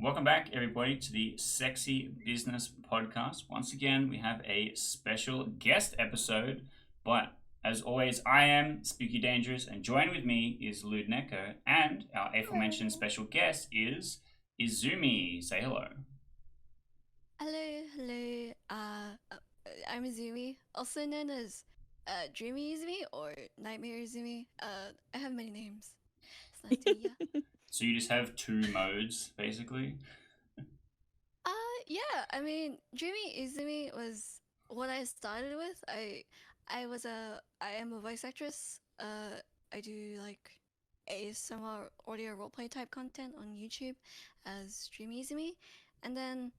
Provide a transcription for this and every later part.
Welcome back, everybody, to the Sexy Business Podcast. Once again, we have a special guest episode, but as always, I am Spooky Dangerous, and joined with me is Lewd Neko, and our aforementioned special guest is Izumi. Say hello. Hello. I'm Izumi, also known as Dreamy Izumi or Nightmare Izumi. I have many names. It's nice to meet you. So you just have two modes, basically? Yeah. I mean, Dreamy Izumi was what I started with. I am a voice actress. I do like ASMR audio roleplay type content on YouTube as Dreamy Izumi, and then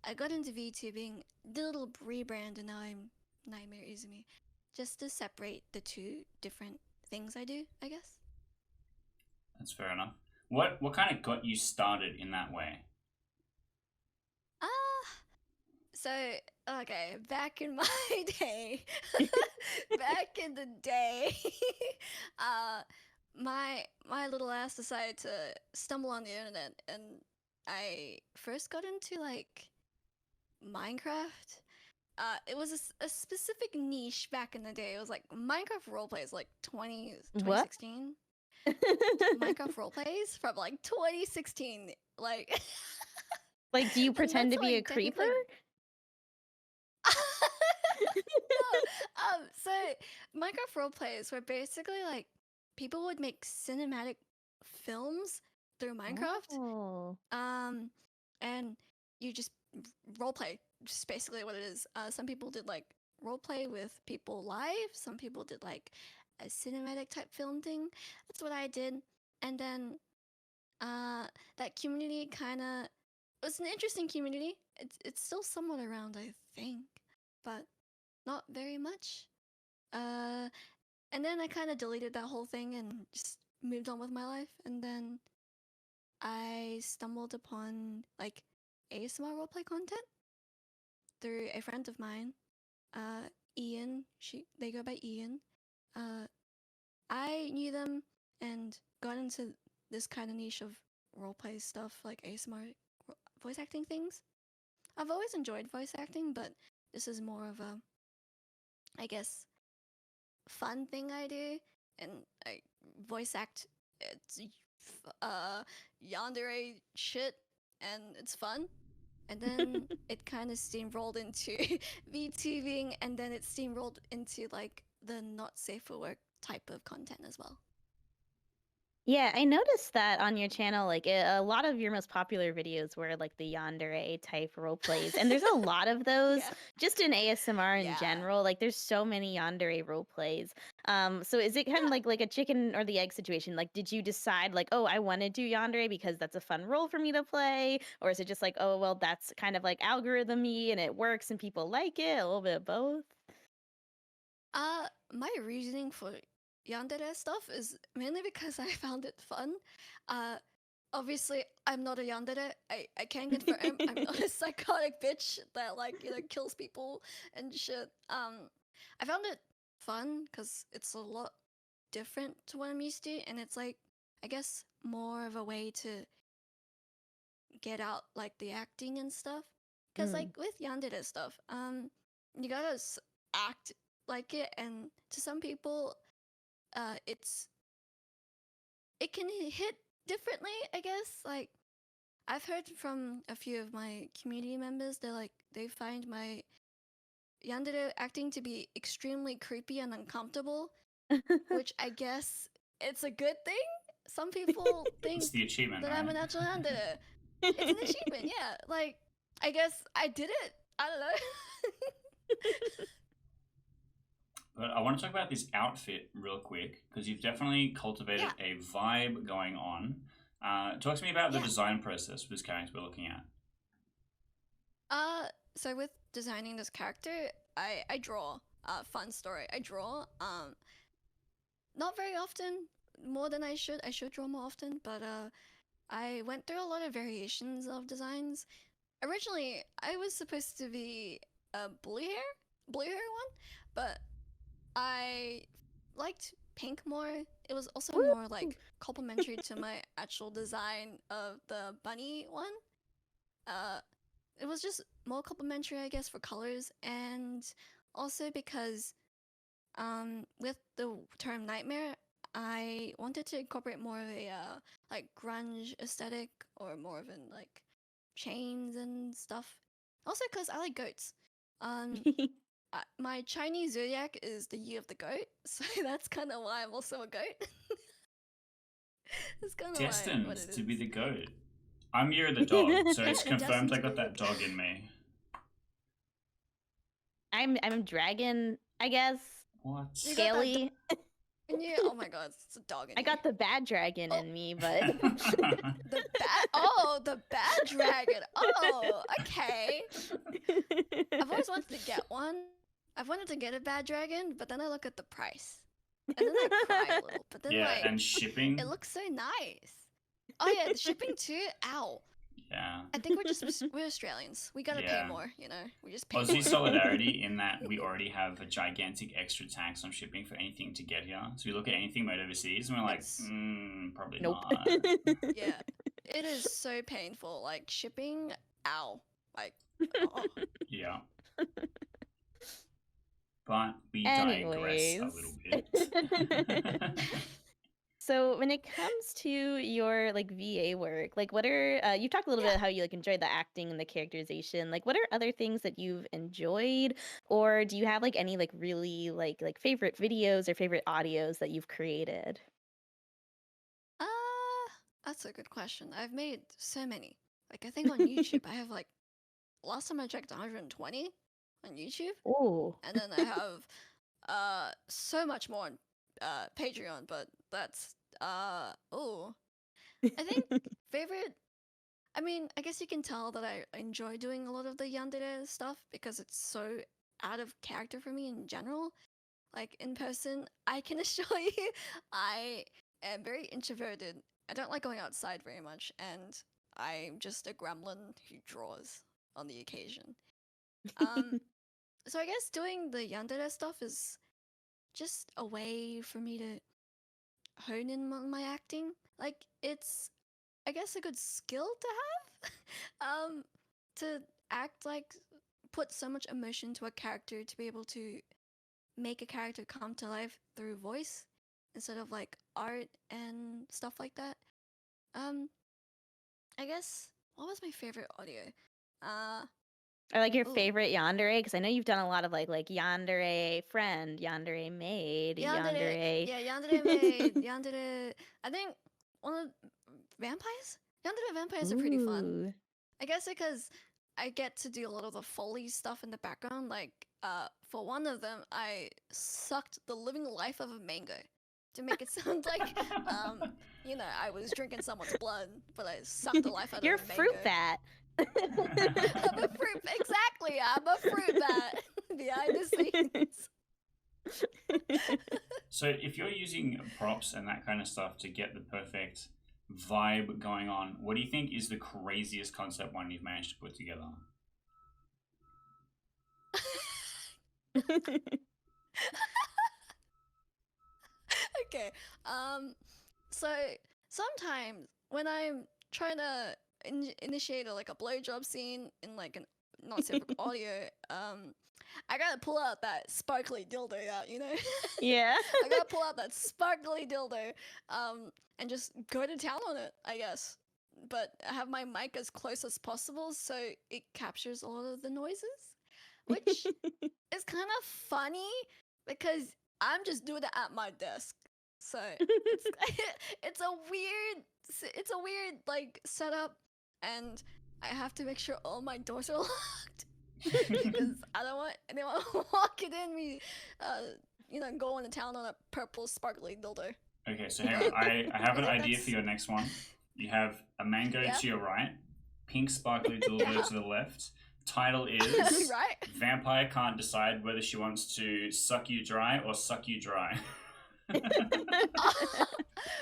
I got into VTubing, did a little rebrand, and now I'm Nightmare Izumi, just to separate the two different things I do, I guess. That's fair enough. What kind of got you started in that way? Ah, so okay, back in my day, back in the day, uh, my little ass decided to stumble on the internet, and I first got into like Minecraft. It was a specific niche back in the day. It was like Minecraft roleplays, like What? 2016. Minecraft roleplays from like 2016. Like, Like, do you pretend to that's, be a like, creeper? No. So Minecraft roleplays were basically like people would make cinematic films through Minecraft. Oh. And you just roleplay, just basically what it is. Some people did like roleplay with people live. Some people did like a cinematic type film thing. That's what I did. And then that community kind of was an interesting community. It's still somewhat around, I think, but not very much. And then I kind of deleted that whole thing and just moved on with my life. And then I stumbled upon like ASMR roleplay content through a friend of mine, Ian. They go by Ian. I knew them and got into this kind of niche of roleplay stuff, like ASMR voice acting things. I've always enjoyed voice acting, but this is more of a, I guess, fun thing I do, and I voice act. It's yandere shit, and it's fun. And then it kind of steamrolled into VTubing, and then it steamrolled into like the not safe for work type of content as well. Yeah, I noticed that on your channel, like a lot of your most popular videos were like the yandere type role plays, and there's a lot of those Yeah. just in ASMR in Yeah. general. Like, there's so many yandere role plays. So is it kind of like a chicken or the egg situation? Like, did you decide like, oh, I want to do yandere because that's a fun role for me to play, or is it just like, oh, well, that's kind of like algorithm-y and it works and people like it? A little bit of both. My reasoning for yandere stuff is mainly because I found it fun. Obviously, I'm not a yandere. I can confirm I'm not a psychotic bitch that like kills people and shit. I found it fun because it's a lot different to what I'm used to, and it's like I guess more of a way to get out like the acting and stuff. Because like with yandere stuff, you gotta act like it, and to some people, it can hit differently, I guess. Like I've heard from a few of my community members, they find my yandere acting to be extremely creepy and uncomfortable, which I guess it's a good thing. Some people think It's the achievement, that right? I'm a natural yandere. It's an achievement, yeah. Like I guess I did it. I don't know. But I want to talk about this outfit real quick because you've definitely cultivated a vibe going on. Talk to me about the design process for this character we're looking at. So with designing this character, I draw. Fun story. I draw. Not very often, more than I should. I should draw more often, but I went through a lot of variations of designs. Originally, I was supposed to be a blue hair one, but I liked pink more. It was also more like complementary to my actual design of the bunny one. it was just more complimentary, I guess, for colors, and also because with the term nightmare, I wanted to incorporate more of a like grunge aesthetic or more of an like chains and stuff. Also, because I like goats. My Chinese zodiac is the year of the goat, so that's kind of why I'm also a goat. That's kind of what Destined it to be is. the goat. I'm year of the dog, so it's Yeah, confirmed I destined to got be the that dog in me. I'm a dragon, I guess. What? You got that Scaly. in you? Oh my god, it's a dog in I you. got the bad dragon in me, but The bad. Oh, the bad dragon. Oh, okay. I've always wanted to get one. I've wanted to get a bad dragon, but then I look at the price, and then I cry a little. But then Yeah, like, and shipping. it looks so nice. Oh yeah, the shipping too. Ow. Yeah. I think we're Australians. We gotta Yeah. pay more. You know, we just pay Aussie more. solidarity in that we already have a gigantic extra tax on shipping for anything to get here. So we look at anything made overseas and we're like, It's- probably nope. not. Yeah, it is so painful. Like shipping. Ow. Like. Oh. Yeah. But we digress a little bit. So when it comes to your like VA work, like what are you talked a little bit how you like enjoyed the acting and the characterization. Like what are other things that you've enjoyed, or do you have like any like really like favorite videos or favorite audios that you've created? That's a good question. I've made so many. Like I think on YouTube I have like last time I checked 120 on YouTube, Oh, and then I have so much more on Patreon, but that's oh. I think favorite. I mean, I guess you can tell that I enjoy doing a lot of the yandere stuff because it's so out of character for me in general. Like in person, I can assure you, I am very introverted. I don't like going outside very much, and I'm just a gremlin who draws on the occasion. So I guess doing the yandere stuff is just a way for me to hone in on my acting. Like it's, I guess, a good skill to have. To act like put so much emotion to a character to be able to make a character come to life through voice instead of like art and stuff like that. I guess what was my favorite audio? or like your Ooh. favorite yandere? Because I know you've done a lot of like yandere friend, yandere maid, yandere. Yeah, yandere maid, yandere. I think one of vampires. Yandere vampires are pretty fun. Ooh. I guess because I get to do a lot of the Foley stuff in the background. Like, for one of them, I sucked the living life of a mango to make it sound like, I was drinking someone's blood, but I sucked the life out You're of a mango. fruit bat. I'm a fruit. Exactly, I'm a fruit bat behind the scenes. So if you're using props and that kind of stuff to get the perfect vibe going on, what do you think is the craziest concept one you've managed to put together? Okay. So sometimes when I'm trying to initiate like a blowjob scene in like an not safe audio, I gotta pull out that sparkly dildo out, you know? Yeah. I gotta pull out that sparkly dildo, and just go to town on it, I guess. But I have my mic as close as possible so it captures a lot of the noises, which is kind of funny because I'm just doing it at my desk. So it's a weird like setup, and I have to make sure all my doors are locked because I don't want anyone walking in me, going to town on a purple sparkly dildo. Okay, so hang on. I have an idea for your next one. You have a mango to your right, pink sparkly dildo to the left. Title is Right? Vampire can't decide whether she wants to suck you dry or suck you dry.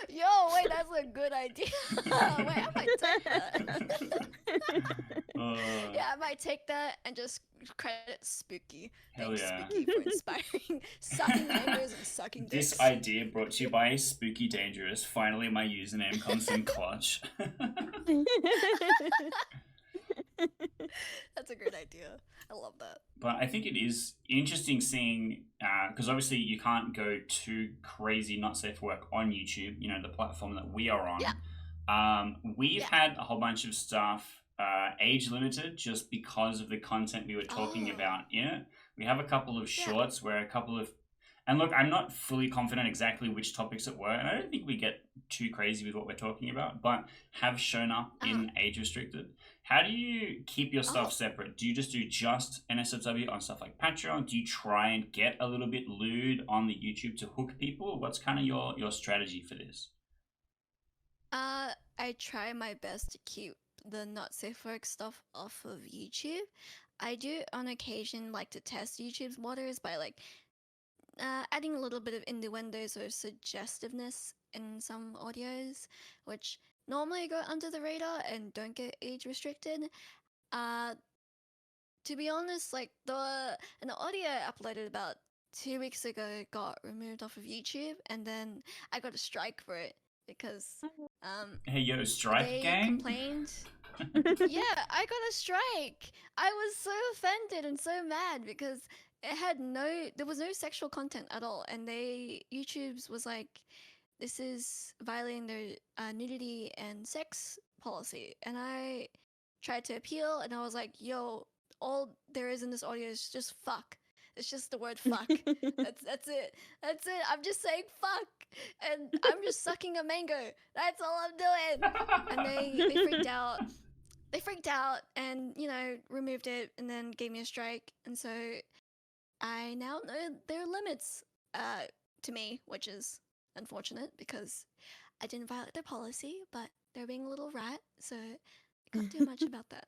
Yo, wait, that's a good idea. Wait, I might take that. Yeah, I might take that and just credit Spooky. Hell Thanks, yeah. Spooky, for inspiring sucking mangoes and sucking dicks. This idea brought to you by Spooky Dangerous. Finally, my username comes in clutch. I love that. But I think it is interesting seeing, because obviously you can't go too crazy not safe for work on YouTube, the platform that we are Yeah. on. We've Yeah. had a whole bunch of stuff age limited just because of the content we were talking Oh. about in it. We have a couple of Yeah. shorts where and look, I'm not fully confident exactly which topics it were, and I don't think we get too crazy with what we're talking about, but have shown up in age restricted. How do you keep your stuff Oh. separate? Do you just do just NSFW on stuff like Patreon? Do you try and get a little bit lewd on the YouTube to hook people? What's kind of your strategy for this? I try my best to keep the not safe for work stuff off of YouTube. I do on occasion like to test YouTube's waters by like adding a little bit of innuendos or suggestiveness in some audios, which normally go under the radar and don't get age restricted. To be honest, like an audio I uploaded about 2 weeks ago got removed off of YouTube, and then I got a strike for it because Hey, yo, strike they gang? complained. Yeah, I got a strike. I was so offended and so mad because there was no sexual content at all, and YouTube's was like, this is violating their nudity and sex policy, and I tried to appeal, and I was like, yo, all there is in this audio is just fuck. It's just the word fuck. That's it. That's it. I'm just saying fuck, and I'm just sucking a mango. That's all I'm doing. And they freaked out. They freaked out and removed it and then gave me a strike. And so I now know there are limits to me, which is unfortunate because I didn't violate their policy, but they're being a little rat, so I can't do much about that.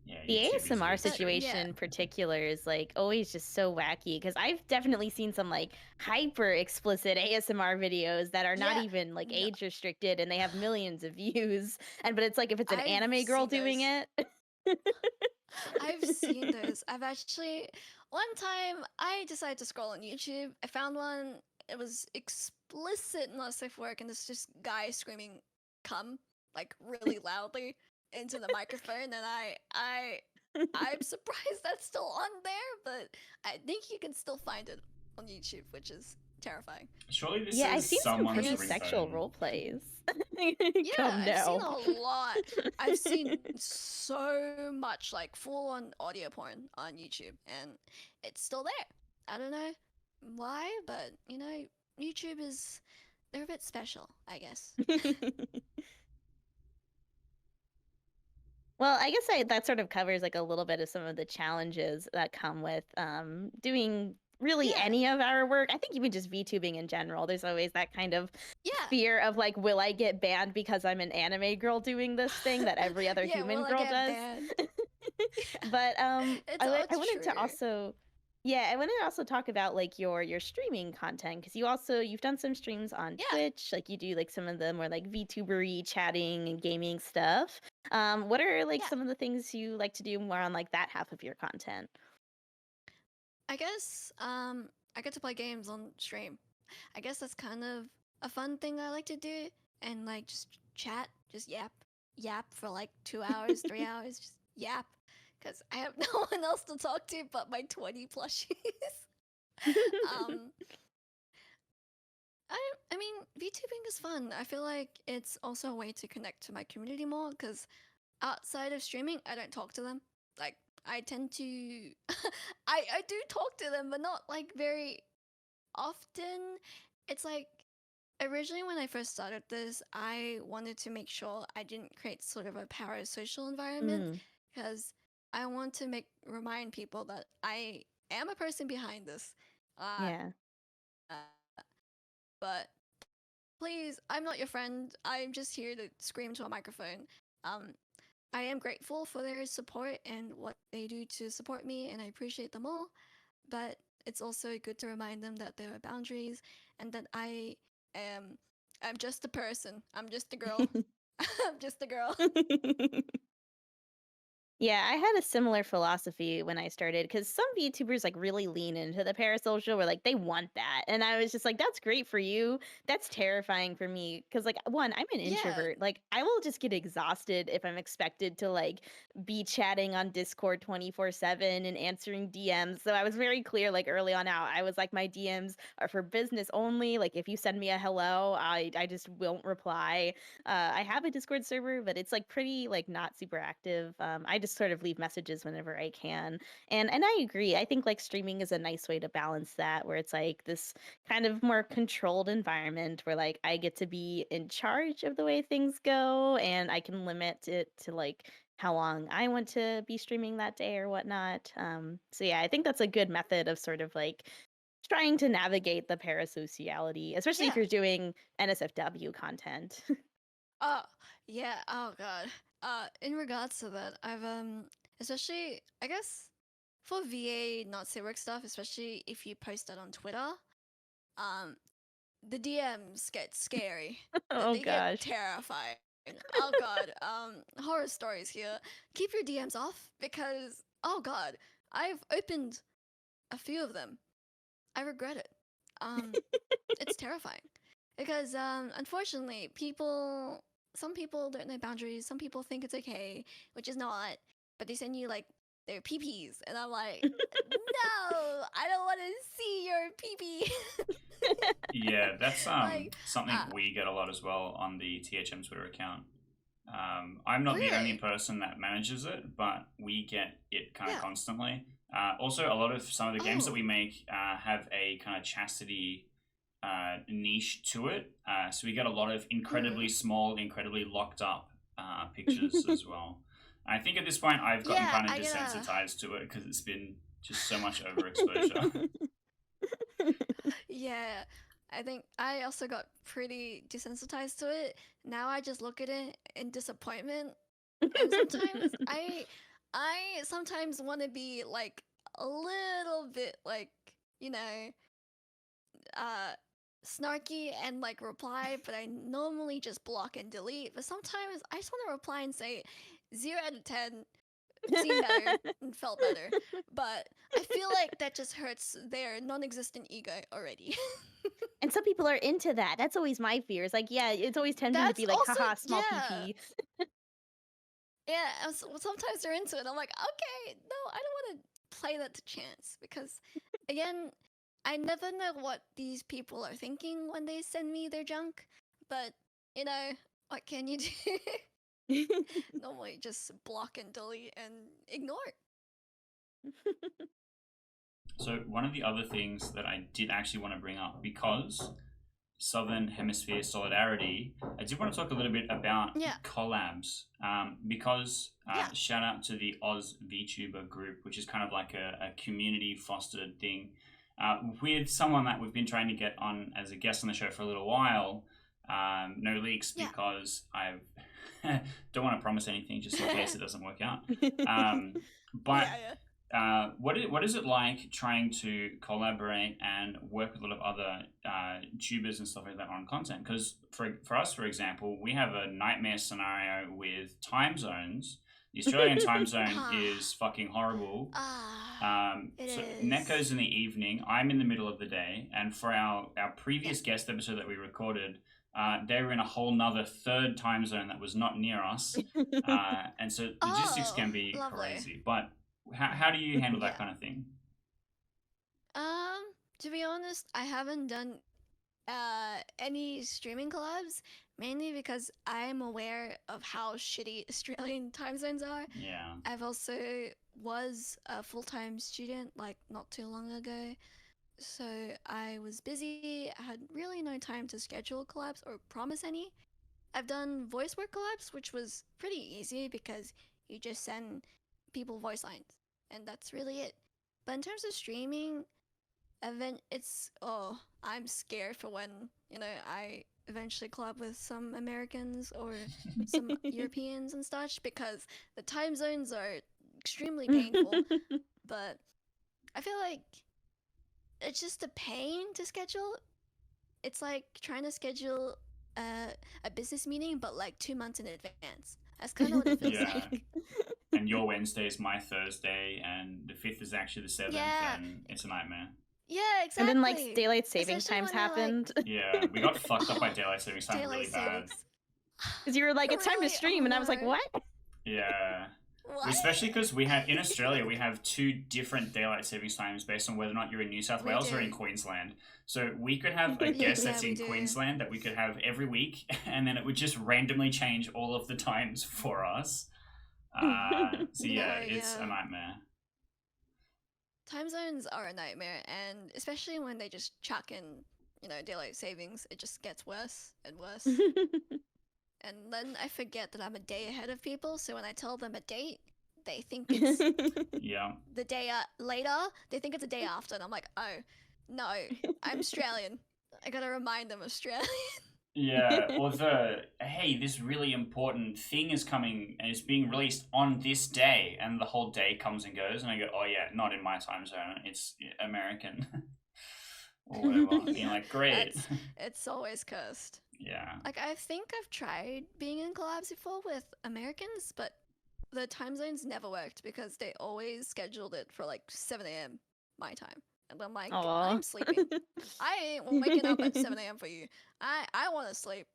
Yeah, The YouTube is ASMR weird. situation in particular is like always just so wacky because I've definitely seen some like hyper explicit ASMR videos that are not Yeah, even like no. age restricted and they have millions of views. But it's like if it's an I've anime girl seen doing those. it. I've seen those. I've actually one time I decided to scroll on YouTube. I found one. It was explicit not safe for work, and this just guy screaming "come" like really loudly into the microphone, and I'm surprised that's still on there, but I think you can still find it on YouTube, which is terrifying. Surely this Yeah, I've is seen some someone's pretty sexual ringtone. role plays. Yeah, Come I've seen no. a lot. I've seen so much like full on audio porn on YouTube, and it's still there. I don't know why, but YouTube they're a bit special, I guess. Well, I guess that sort of covers like a little bit of some of the challenges that come with doing really Yeah. any of our work. I think even just VTubing in general, there's always that kind of Yeah. fear of like, will I get banned because I'm an anime girl doing this thing that every other Yeah, human will I girl get does? banned? But It's all I wanted to true. also I wanted to also talk about like your streaming content because you've done some streams on Yeah. Twitch, like you do like some of the more like VTubery chatting and gaming stuff. What are like Yeah. some of the things you like to do more on like that half of your content? I guess I get to play games on stream. I guess that's kind of a fun thing I like to do, and like just chat, just yap for like 2 hours, 3 hours, just yap, because I have no one else to talk to but my 20 plushies. um, I mean, VTubing is fun. I feel like it's also a way to connect to my community more because outside of streaming, I don't talk to them. Like, I tend to, I do talk to them, but not like very often. It's like originally when I first started this, I wanted to make sure I didn't create sort of a parasocial environment because I want to remind people that I am a person behind this. Yeah. But please, I'm not your friend. I'm just here to scream to a microphone. I am grateful for their support and what they do to support me, and I appreciate them all. But it's also good to remind them that there are boundaries and that I'm just a person. I'm just a girl. I'm just a girl. Yeah, I had a similar philosophy when I started because some VTubers like really lean into the parasocial where like they want that. And I was just like, that's great for you. That's terrifying for me. Cause like one, I'm an Yeah, introvert. Like I will just get exhausted if I'm expected to like be chatting on Discord 24/7 and answering DMs. So I was very clear like early on out. I was like, my DMs are for business only. Like if you send me a hello, I just won't reply. I have a Discord server, but it's like pretty like not super active. I just sort of leave messages whenever I can, and I agree. I think like streaming is a nice way to balance that, where it's like this kind of more controlled environment where like I get to be in charge of the way things go, and I can limit it to like how long I want to be streaming that day or whatnot. So yeah, I think that's a good method of sort of like trying to navigate the parasociality, especially if yeah. you're doing NSFW content. Oh, yeah. Oh God. In regards to that, I've especially I guess for VA not safe work stuff, especially if you post that on Twitter, um, the DMs get scary. Oh They get gosh. terrifying. Oh God. Horror stories here. Keep your DMs off because oh God, I've opened a few of them. I regret it. Um, it's terrifying because unfortunately some people don't know boundaries, some people think it's okay, which is not, but they send you like their pp's and I'm like, no, I don't want to see your pp. Yeah, that's Like something uh, we get a lot as well on the THM Twitter account. I'm not the only really, person that manages it, but we get it kind of yeah, constantly. Also, a lot of some of the games that oh, we make have a kind of chastity niche to it. So we get a lot of incredibly small, incredibly locked up pictures as well. I think at this point I've gotten yeah, kind of I get a desensitized to it because it's been just so much overexposure. yeah. I think I also got pretty desensitized to it. Now I just look at it in disappointment, and sometimes I sometimes want to be like a little bit like, you know, uh snarky and like reply, but I normally just block and delete. But sometimes I just want to reply and say 0 out of 10, seen better and felt better. But I feel like that just hurts their non-existent ego already. And some people are into that. That's always my fear. It's like, yeah, it's always tempting to That's be like, also haha, small yeah. PP. Yeah, sometimes they're into it. I'm like, okay, no, I don't want to play that to chance because, again, I never know what these people are thinking when they send me their junk. But you know, what can you do? Normally, just block and delete and ignore it. So one of the other things that I did actually want to bring up, because Southern Hemisphere solidarity, I did want to talk a little bit about Yeah, collabs. Because yeah, shout out to the Oz VTuber group, which is kind of like a community fostered thing, with someone that we've been trying to get on as a guest on the show for a little while. No leaks yeah. because I don't want to promise anything just in case it doesn't work out. But Yeah, yeah. what is it like trying to collaborate and work with a lot of other tubers and stuff like that on content? Because for us, for example, we have a nightmare scenario with time zones. The Australian time zone Ah, is fucking horrible. it So is. Neko's in the evening, I'm in the middle of the day, and for our previous guest episode that we recorded, they were in a whole nother third time zone that was not near us, and so logistics Oh, can be lovely. crazy. But how do you handle that Yeah. kind of thing? Um, to be honest, I haven't done any streaming collabs, mainly because I'm aware of how shitty Australian time zones are. Yeah. I've also was a full-time student like not too long ago, so I was busy. I had really no time to schedule collabs or promise any. I've done voice work collabs, which was pretty easy because you just send people voice lines, and that's really it. But in terms of streaming, it's oh, I'm scared for when I eventually collab with some Americans or some Europeans and such because the time zones are extremely painful. But I feel like it's just a pain to schedule. It's like trying to schedule a business meeting, but like 2 months in advance. That's kind of what it feels Yeah. like. And your Wednesday is my Thursday, and the 5th is actually the 7th, Yeah. and it's a nightmare. Yeah, And exactly. then like daylight savings Especially times when they're, like, happened. Yeah, we got fucked up by daylight savings time really daylight bad. savings. Because you were like, it's time to Really? stream, Oh, and I was like, no. what? Yeah. What? Especially because in Australia, we have 2 different daylight savings times based on whether or not you're in New South We Wales or do. in Queensland. So we could have a Yeah, guest that's we in do. Queensland that we could have every week, and then it would just randomly change all of the times for us. So yeah, No, it's a yeah. nightmare. Time zones are a nightmare, and especially when they just chuck in, daylight savings, it just gets worse and worse. And then I forget that I'm a day ahead of people, so when I tell them a date, they think it's Yeah. the day later. They think it's a day after, and I'm like, oh, no, I'm Australian. I gotta remind them Australian. Yeah, or hey, this really important thing is coming and it's being released on this day, and the whole day comes and goes, and I go, oh yeah, not in my time zone, it's American. Or whatever. And you're like, great. It's always cursed. Yeah. Like, I think I've tried being in collabs before with Americans, but the time zones never worked because they always scheduled it for like 7 a.m. my time. And I'm like, Aw. I'm sleeping. I ain't waking up at 7 a.m. for you. I want to sleep,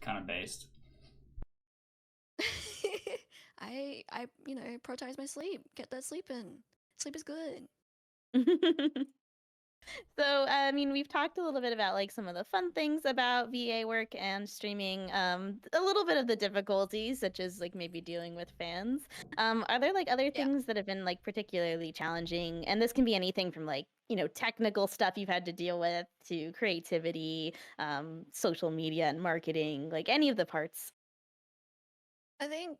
Kind of based. I prioritize my sleep. Get that sleep in. Sleep is good. So, I mean, we've talked a little bit about like some of the fun things about VA work and streaming, a little bit of the difficulties, such as like maybe dealing with fans. Are there like other things that have been like particularly challenging? And this can be anything from like, technical stuff you've had to deal with to creativity, social media and marketing, like any of the parts. I think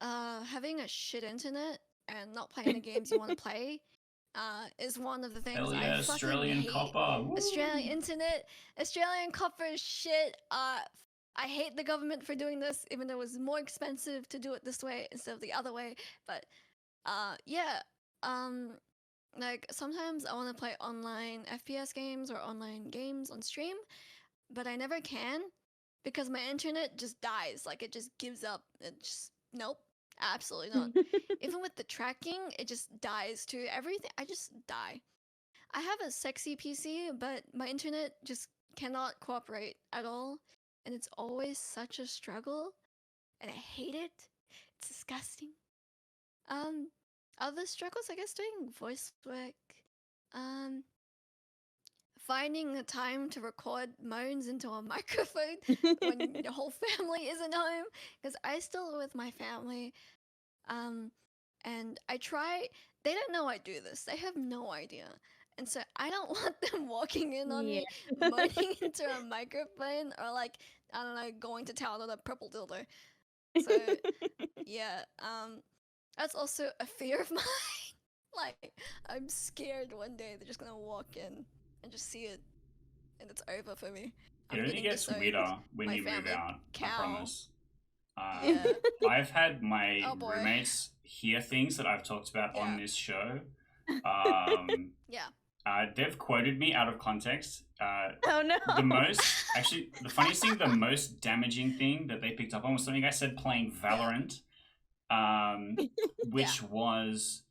having a shit internet and not playing the games you want to play is one of the things Hell I yeah, fucking Australian hate. copper. Woo. Australian internet, Australian copper is shit. I hate the government for doing this, even though it was more expensive to do it this way instead of the other way. But yeah, like sometimes I want to play online FPS games or online games on stream, but I never can because my internet just dies. Like it just gives up. It just nope. Absolutely not. Even with the tracking, it just dies too. Everything, I just die. I have a sexy PC, but my internet just cannot cooperate at all. And it's always such a struggle. And I hate it. It's disgusting. Other struggles, I guess, doing voice work. Finding the time to record moans into a microphone when your whole family isn't home. Because I still live with my family. And I try, they don't know I do this. They have no idea. And so I don't want them walking in on me, moaning into a microphone, or like, I don't know, going to town on a purple dildo. So yeah, that's also a fear of mine. Like, I'm scared one day they're just gonna walk in and just see it, and it's over for me. It only gets weirder when you move out, I promise. Yeah. I've had my boy. roommates hear things that I've talked about on this show. Yeah. They've quoted me out of context. Oh no. The funniest thing, the most damaging thing that they picked up on was something I said playing Valorant, which was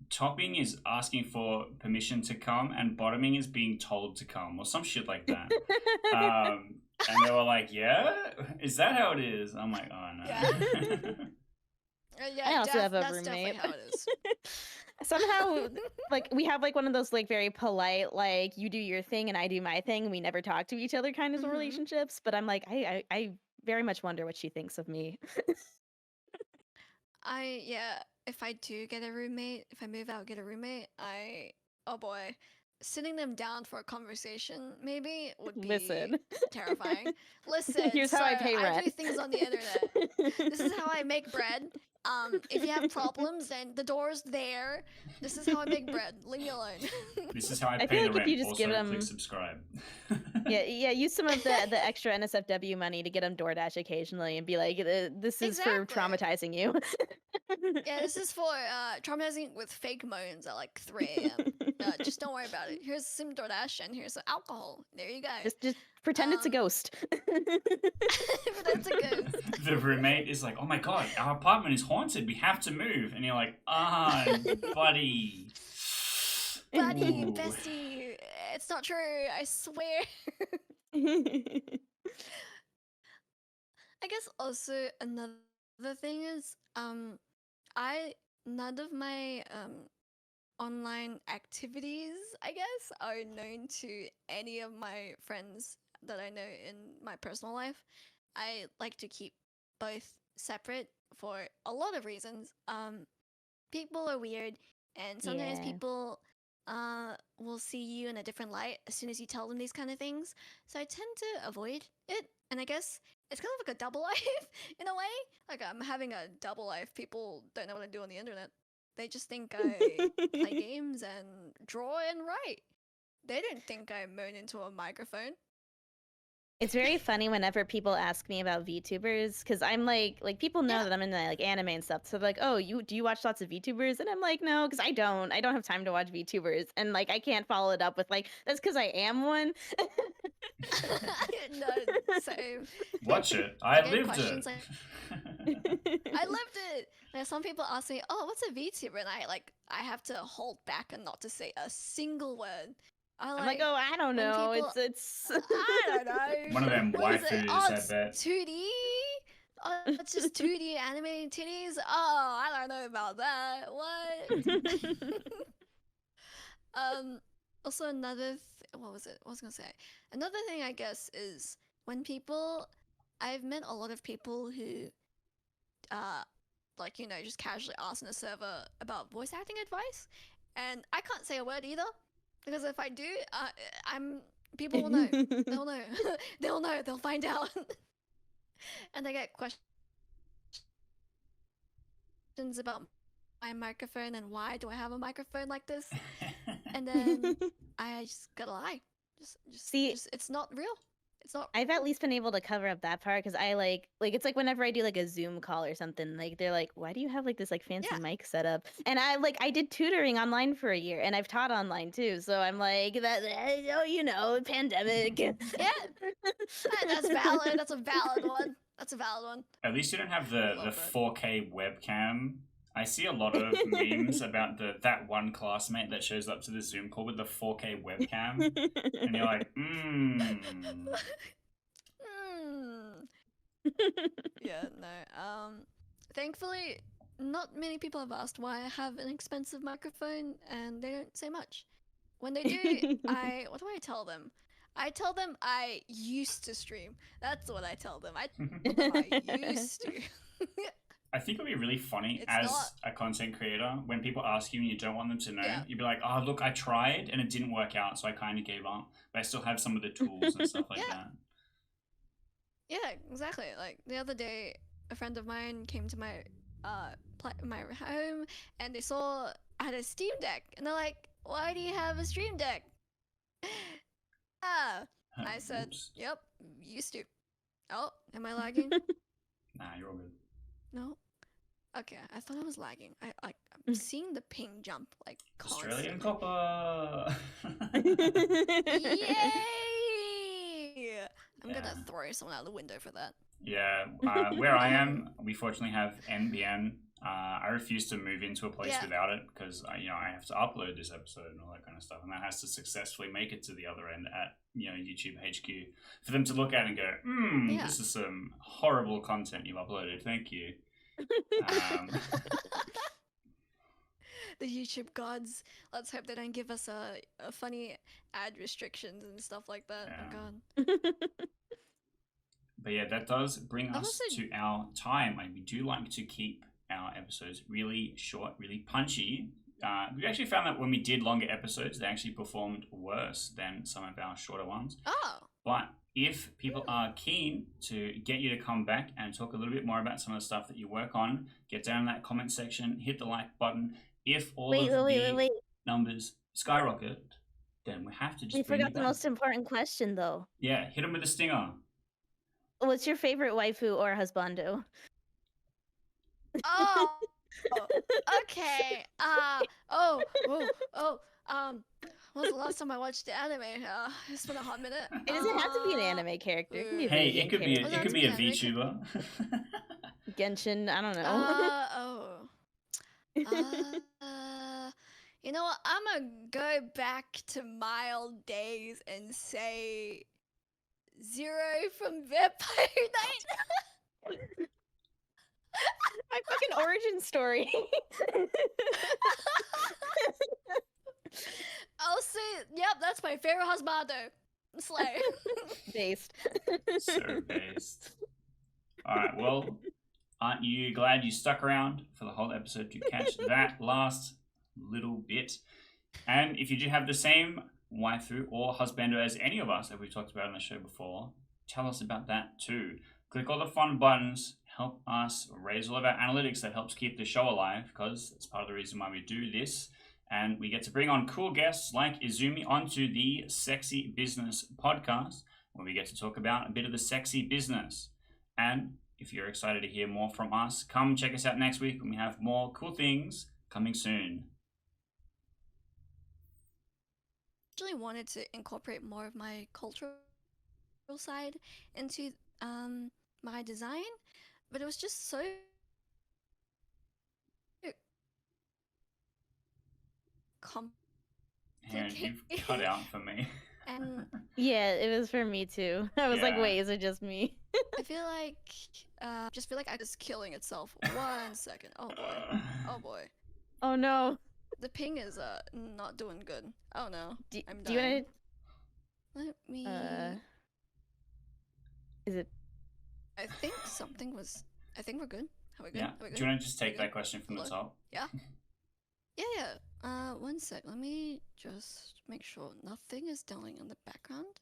topping is asking for permission to come and bottoming is being told to come, or some shit like that. And they were like, yeah? Is that how it is? I'm like, oh no. Yeah. I also have a that's roommate. definitely how it is. Somehow, like, we have like one of those like very polite, like, you do your thing and I do my thing, and we never talk to each other kind of relationships. But I'm like, I very much wonder what she thinks of me. If I do get a roommate, if I move out, get a roommate, oh boy, sitting them down for a conversation maybe would be terrifying. Listen, here's how I pay rent. I do things on the internet. This is how I make bread. If you have problems, then the door's there. This is how I make bread. Leave me alone. This is how I feel pay like the if you rent. just Also, give them click subscribe. yeah, use some of the extra NSFW money to get them DoorDash occasionally and be like, this is for traumatizing you. Yeah, this is for traumatizing with fake moans at like 3 a.m. Just don't worry about it. Here's some DoorDash and here's some alcohol. There you go. Just pretend it's a ghost. Pretend it's a ghost. the roommate is like, "Oh my god, our apartment is haunted. We have to move." And you're like, buddy. Buddy, Ooh. bestie, it's not true. I swear. I guess also another thing is I none of my online activities, I guess, are known to any of my friends that I know in my personal life. I like to keep both separate for a lot of reasons. People are weird, and sometimes Yeah. people will see you in a different light as soon as you tell them these kind of things. So I tend to avoid it, and I guess it's kind of like a double life in a way. Like I'm having a double life. People don't know what I do on the internet. They just think I play games and draw and write. They don't think I moan into a microphone. It's very funny whenever people ask me about VTubers, because I'm like people know Yeah. that I'm into like anime and stuff. So they're like, "Oh, do you watch lots of VTubers?" And I'm like, "No, because I don't. I don't have time to watch VTubers." And like I can't follow it up with like, "That's because I am one." No, same. Watch it. I I get lived questions it. I lived it. Like some people ask me, "Oh, what's a VTuber?" And I have to hold back and not to say a single word. I'm like, "Oh, I don't when know. people- It's I don't know. One of them What is it? waifus, Oh, I it's bet. 2D. Oh, it's just 2D animated titties. Oh, I don't know about that. What? Also another. What was it? What was I gonna say? Another thing I guess is when people. I've met a lot of people who, like just casually ask in a server about voice acting advice, and I can't say a word either, because if I do, people will know. They'll know. They'll know. They'll find out. And they get questions about my microphone and why do I have a microphone like this, and then I just gotta lie. Just it's not real. It's not. I've at least been able to cover up that part because I like it's like whenever I do like a Zoom call or something, like they're like, "Why do you have like this like fancy Yeah. mic setup?" And I did tutoring online for a year, and I've taught online too. So I'm like pandemic. Yeah, that's valid. That's a valid one. That's a valid one. At least you don't have the Love that. 4K webcam. I see a lot of memes about that one classmate that shows up to the Zoom call with the 4K webcam, and you're like, Yeah, no. Thankfully, not many people have asked why I have an expensive microphone, and they don't say much. When they do, what do I tell them? I tell them I used to stream. That's what I tell them. I used to. I think it would be really funny It's as not- a content creator when people ask you and you don't want them to know. Yeah. You'd be like, "Oh, look, I tried and it didn't work out, so I kind of gave up. But I still have some of the tools and stuff like Yeah. that." Yeah, exactly. Like the other day, a friend of mine came to my my home, and they saw I had a Steam Deck, and they're like, "Why do you have a Stream Deck?" I said, Oops. "Yep, used to." Oh, am I lagging? Nah, you're all good. No. Okay, I thought I was lagging. I'm seeing the ping jump like Australian constantly. copper. Yay! I'm Yeah. gonna throw someone out the window for that. Yeah, where I am, we fortunately have NBN. I refuse to move into a place Yeah. without it because I have to upload this episode and all that kind of stuff, and that has to successfully make it to the other end at YouTube HQ for them to look at and go, Yeah. this is some horrible content you've uploaded. Thank you. The YouTube gods. Let's hope they don't give us a funny ad restrictions and stuff like that. Yeah. Oh god. But yeah, that does bring I've us also- to our time. We do like to keep our episodes really short, really punchy. We actually found that when we did longer episodes, they actually performed worse than some of our shorter ones. Oh. But if people are keen to get you to come back and talk a little bit more about some of the stuff that you work on, get down in that comment section, hit the like button. If all Wait, of wait, the wait. numbers skyrocket, then we have to just We bring you forgot the back. most important question though. Yeah, hit them with a stinger. What's your favorite waifu or husbando? Oh. Okay. When was the last time I watched the anime? It's been a hot minute. It doesn't have to be an anime character. It can be a Hey, video it could game be character. it could be a VTuber. Genshin, I don't know. You know what? I'm gonna go back to my old days and say Zero from Vampire Night. My fucking origin story. I'll say, yep, that's my favorite husbando. Slay. Based. So based. All right. Well, aren't you glad you stuck around for the whole episode to catch that last little bit? And if you do have the same waifu or husbando as any of us that we've talked about on the show before, tell us about that too. Click all the fun buttons, help us raise all of our analytics that helps keep the show alive, because it's part of the reason why we do this. And we get to bring on cool guests like Izumi onto the Sexy Business podcast, where we get to talk about a bit of the sexy business. And if you're excited to hear more from us, come check us out next week when we have more cool things coming soon. Actually wanted to incorporate more of my cultural side into my design, but it was just so And you've cut out for me. And Yeah, it was for me too. I was like, Yeah. wait, is it just me? I feel like I just killing itself. 1 second. Oh boy. Oh boy. Oh no. The ping is not doing good. Oh no. Do I'm you dying. want Let me to? Is it? I think something was I think we're good. Are we good? Yeah. Are we good? Do you want to just take Are we that question from the Hello? top? Yeah. Yeah. 1 sec. Let me just make sure nothing is dying in the background,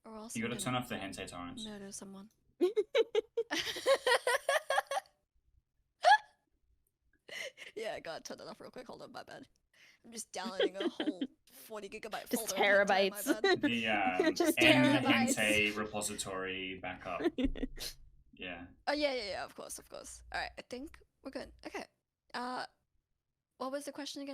or else You I'm got to gonna turn off the hentai torrents. murder someone. Yeah, I gotta turn that off real quick. Hold on, my bad. I'm just downloading a whole 40 gigabyte Just folder. of hentai, terabytes. my bad. The Just N terabytes. hentai repository backup. Yeah. Oh yeah, of course. All right, I think we're good. Okay. What was the question again?